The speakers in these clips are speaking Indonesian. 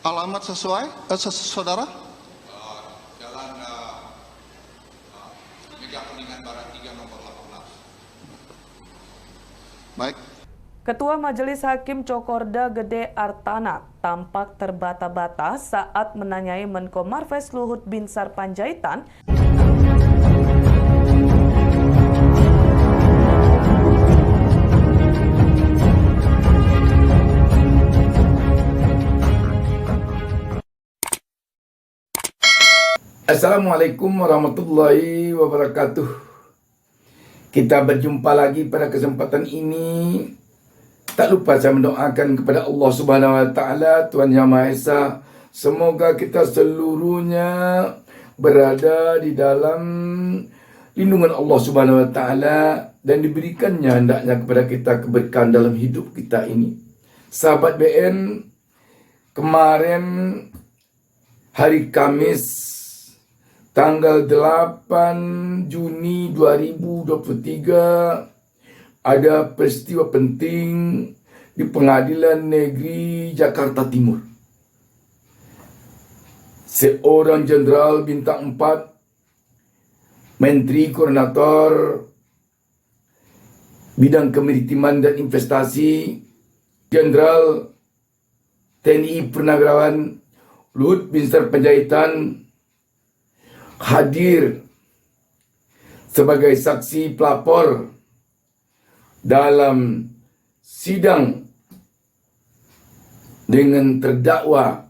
Alamat sesuai, saudara? Jalan Mega Kuningan Barat 3 nomor 18. Baik. Ketua Majelis Hakim Cokorda Gede Artana tampak terbata-bata saat menanyai Menko Marves Luhut Binsar Panjaitan Assalamualaikum warahmatullahi wabarakatuh. Kita berjumpa lagi pada kesempatan ini. Tak lupa saya mendoakan kepada Allah Subhanahu wa taala, Tuhan Yang Maha Esa, semoga kita seluruhnya berada di dalam lindungan Allah Subhanahu wa taala dan diberikannya hendaknya kepada kita keberkahan dalam hidup kita ini. Sahabat BN, kemarin hari Kamis tanggal 8 Juni 2023 ada peristiwa penting di Pengadilan Negeri Jakarta Timur. Seorang jenderal bintang 4, Menteri Koordinator Bidang Kemaritiman dan Investasi, Jenderal TNI Purnawirawan Luhut Binsar Panjaitan hadir sebagai saksi pelapor dalam sidang dengan terdakwa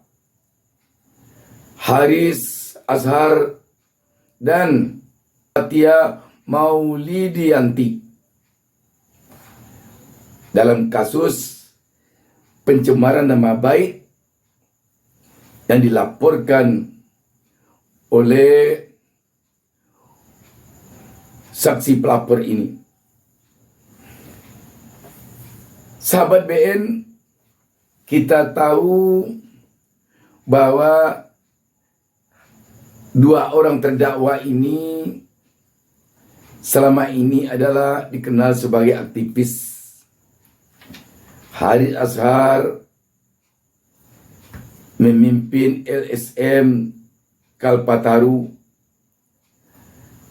Haris Azhar dan Fathia Maulidiyanti dalam kasus pencemaran nama baik yang dilaporkan oleh saksi pelapor ini. Sahabat BN, kita tahu bahwa dua orang terdakwa ini selama ini adalah dikenal sebagai aktivis. Haris Azhar memimpin LSM Kalpataru,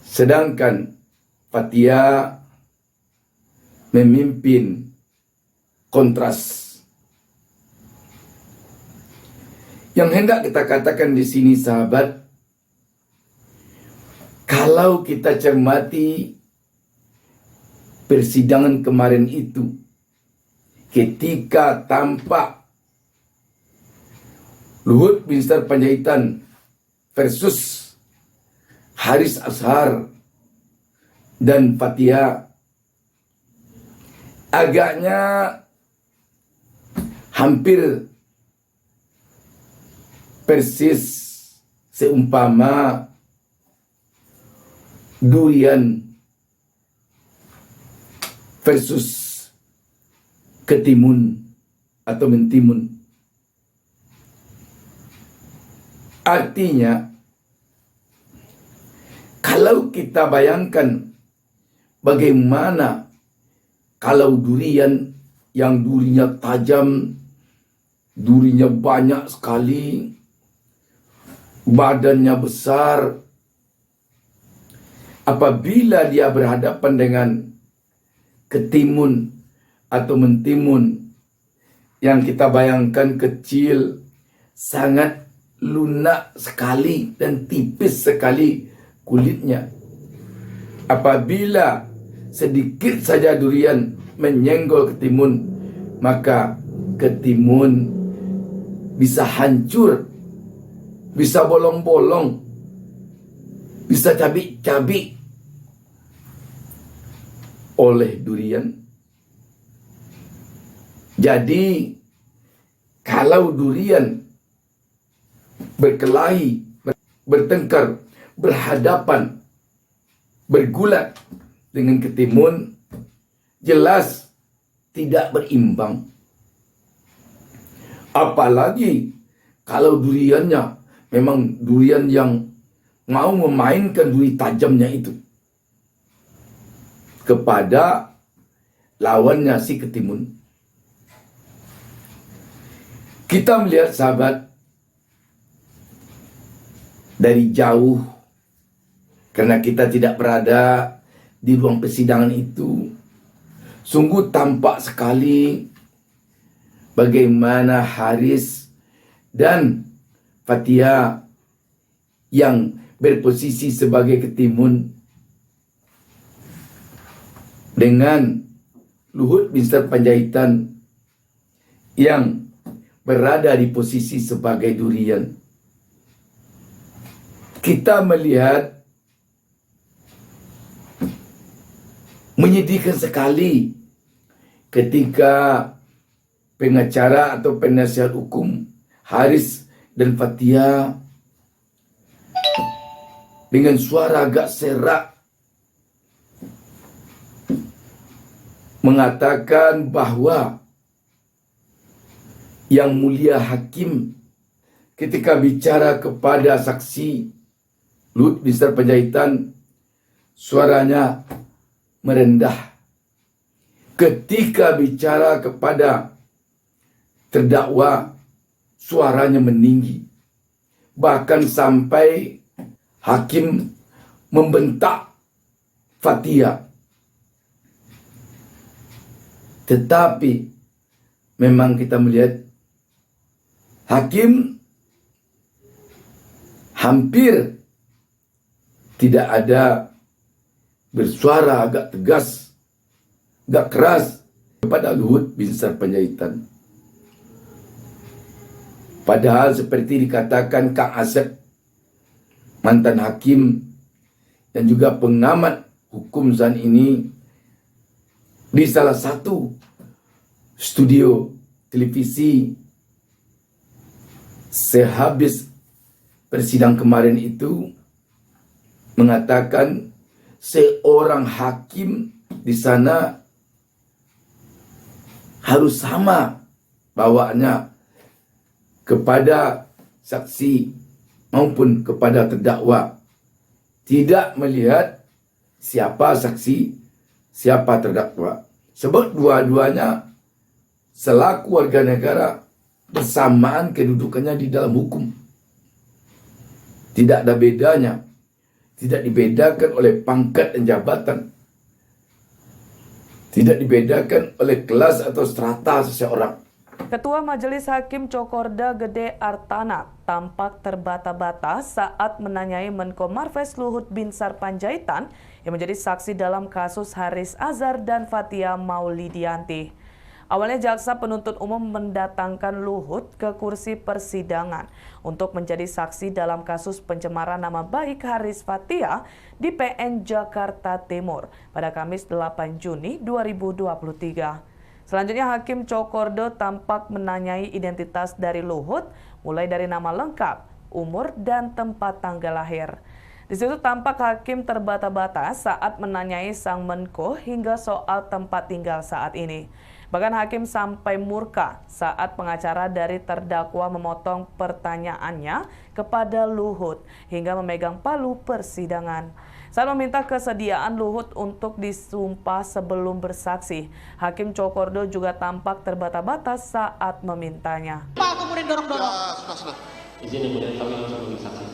sedangkan Fathia memimpin Kontras. Yang hendak kita katakan di sini, sahabat, kalau kita cermati persidangan kemarin itu, ketika tampak Luhut Binsar Panjaitan versus Haris Azhar dan Fathia, agaknya hampir persis seumpama durian versus ketimun atau mentimun. Artinya, kalau kita bayangkan bagaimana kalau durian yang durinya tajam, durinya banyak sekali, badannya besar, apabila dia berhadapan dengan ketimun atau mentimun yang kita bayangkan kecil, sangat lunak sekali dan tipis sekali kulitnya. Apabila sedikit saja durian menyenggol ketimun, maka ketimun bisa hancur, bisa bolong-bolong, bisa cabik-cabik oleh durian. Jadi kalau durian berkelahi, bertengkar, berhadapan, bergulat dengan ketimun, jelas tidak berimbang. Apalagi kalau duriannya memang durian yang mau memainkan duri tajamnya itu kepada lawannya si ketimun. Kita melihat, sahabat, dari jauh, karena kita tidak berada di ruang persidangan itu, sungguh tampak sekali bagaimana Haris dan Fathia yang berposisi sebagai ketimun dengan Luhut Binsar Panjaitan yang berada di posisi sebagai durian. Kita melihat menyedihkan sekali ketika pengacara atau penasihat hukum Haris dan Fathia dengan suara agak serak mengatakan bahwa Yang Mulia Hakim ketika bicara kepada saksi Luhut Binsar Panjaitan, suaranya merendah. Ketika bicara kepada terdakwa, suaranya meninggi. Bahkan sampai hakim membentak Fathia. Tetapi memang kita melihat hakim hampir tidak ada bersuara agak tegas, agak keras kepada Luhut Binsar Panjaitan. Padahal seperti dikatakan Kang Asep, mantan hakim dan juga pengamat hukum saat ini di salah satu studio televisi sehabis persidangan kemarin itu mengatakan seorang hakim di sana harus sama bawaannya kepada saksi maupun kepada terdakwa, tidak melihat siapa saksi, siapa terdakwa. Sebab dua-duanya selaku warga negara bersamaan kedudukannya di dalam hukum. Tidak ada bedanya. Tidak dibedakan oleh pangkat dan jabatan. Tidak dibedakan oleh kelas atau strata seseorang. Ketua Majelis Hakim Cokorda Gede Artana tampak terbata-bata saat menanyai Menko Marves Luhut Binsar Panjaitan yang menjadi saksi dalam kasus Haris Azhar dan Fathia Maulidianti. Awalnya jaksa penuntut umum mendatangkan Luhut ke kursi persidangan untuk menjadi saksi dalam kasus pencemaran nama baik Haris Fathia di PN Jakarta Timur pada Kamis 8 Juni 2023. Selanjutnya Hakim Cokordo tampak menanyai identitas dari Luhut, mulai dari nama lengkap, umur, dan tempat tanggal lahir. Di situ tampak Hakim terbata-bata saat menanyai sang Menko hingga soal tempat tinggal saat ini. Bahkan Hakim sampai murka saat pengacara dari terdakwa memotong pertanyaannya kepada Luhut hingga memegang palu persidangan. Saat meminta kesediaan Luhut untuk disumpah sebelum bersaksi, Hakim Cokordo juga tampak terbata-bata saat memintanya. Pak, kemudian dorong-dorong. Ya, sudah. Izin yang mulia, kami langsung bagi saksi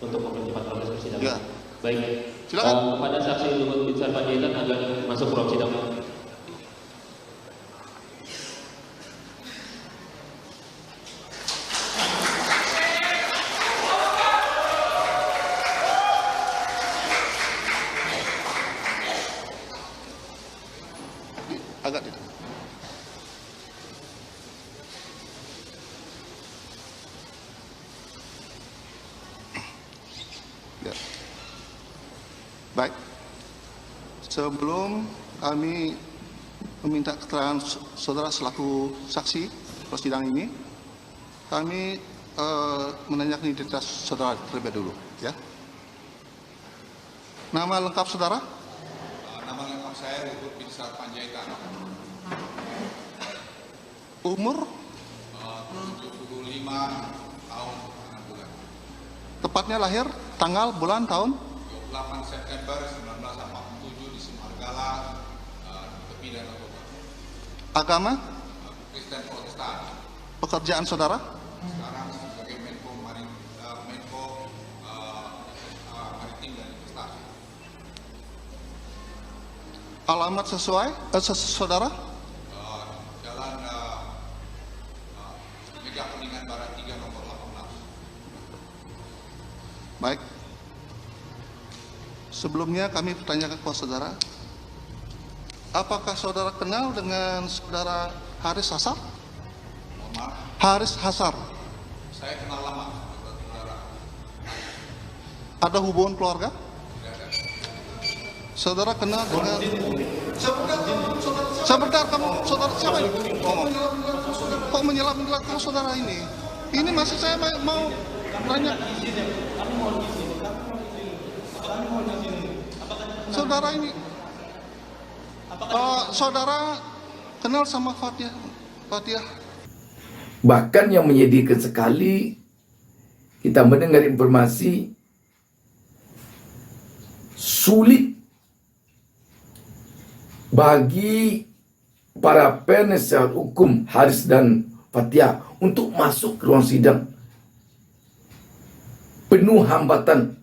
untuk mempercepat proses persidangan. Ya. Baik. Silakan. Kepada saksi Luhut Binsar Panjaitan agar masuk ruang sidang. Agak tidak. Ya. Baik. Sebelum kami meminta keterangan saudara selaku saksi persidangan ini, kami menanyakan identitas saudara terlebih dahulu, ya. Nama lengkap saudara? Nama lengkap saya Luhut Binsar Panjaitan. Umur? 75 tahun 6 bulan. Tepatnya lahir, tanggal, bulan, tahun? 28 September 1987 di Simargala, tepi Danau Toba. Agama? Kristen Protestan. Pekerjaan saudara? Sekarang sebagai Menko Alamat sesuai saudara? Jalan Mega Kuningan Barat 3 nomor 18. Baik. Sebelumnya kami bertanyakan kepada saudara, apakah saudara kenal dengan saudara Haris Hasar? Mohon maaf, Haris Hasar. saya kenal lama saudara. Ada hubungan keluarga? Saudara kenal dengan sebentar kamu saudara siapa ini? Kok menyelap-nyelap kamu saudara ini? Ini masih saya mau tanya. Saudara ini saudara kenal sama Fatiah? Bahkan yang menyedihkan sekali, kita mendengar informasi sulit bagi para penasihat hukum Haris dan Fatiah untuk masuk ke ruang sidang. Penuh hambatan.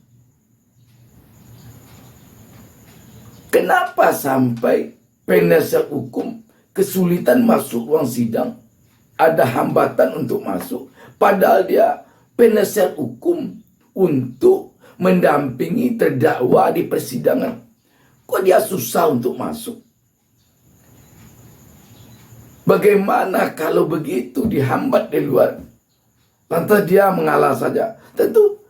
Kenapa sampai penasihat hukum kesulitan masuk ruang sidang? Ada hambatan untuk masuk, padahal dia penasihat hukum untuk mendampingi terdakwa di persidangan. Kok dia susah untuk masuk? Bagaimana kalau begitu dihambat di luar? Lantas dia mengalah saja. Tentu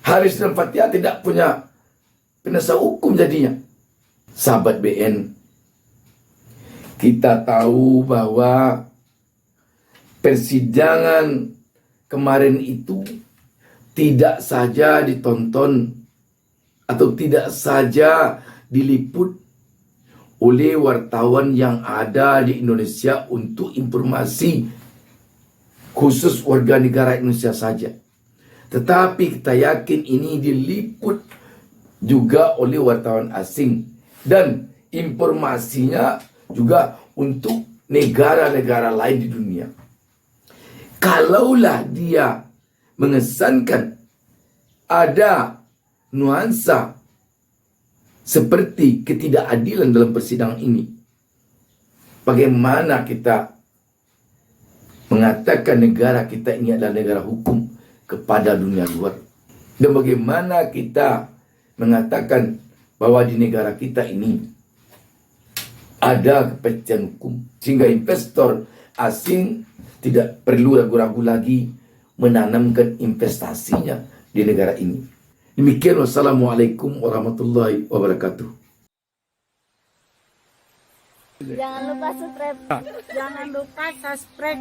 Haris dan Fatiah tidak punya penasihat hukum jadinya. Sahabat BN, kita tahu bahwa persidangan kemarin itu tidak saja ditonton atau tidak saja diliput oleh wartawan yang ada di Indonesia untuk informasi khusus warga negara Indonesia saja. Tetapi kita yakin ini diliput juga oleh wartawan asing dan informasinya juga untuk negara-negara lain di dunia. Kalaulah dia mengesankan ada nuansa seperti ketidakadilan dalam persidangan ini, bagaimana kita mengatakan negara kita ini adalah negara hukum kepada dunia luar? Dan bagaimana kita mengatakan bahwa di negara kita ini ada kepastian hukum, sehingga investor asing tidak perlu ragu-ragu lagi menanamkan investasinya di negara ini. Demikian, wassalamualaikum warahmatullahi wabarakatuh. Jangan lupa subscribe. Jangan lupa subscribe.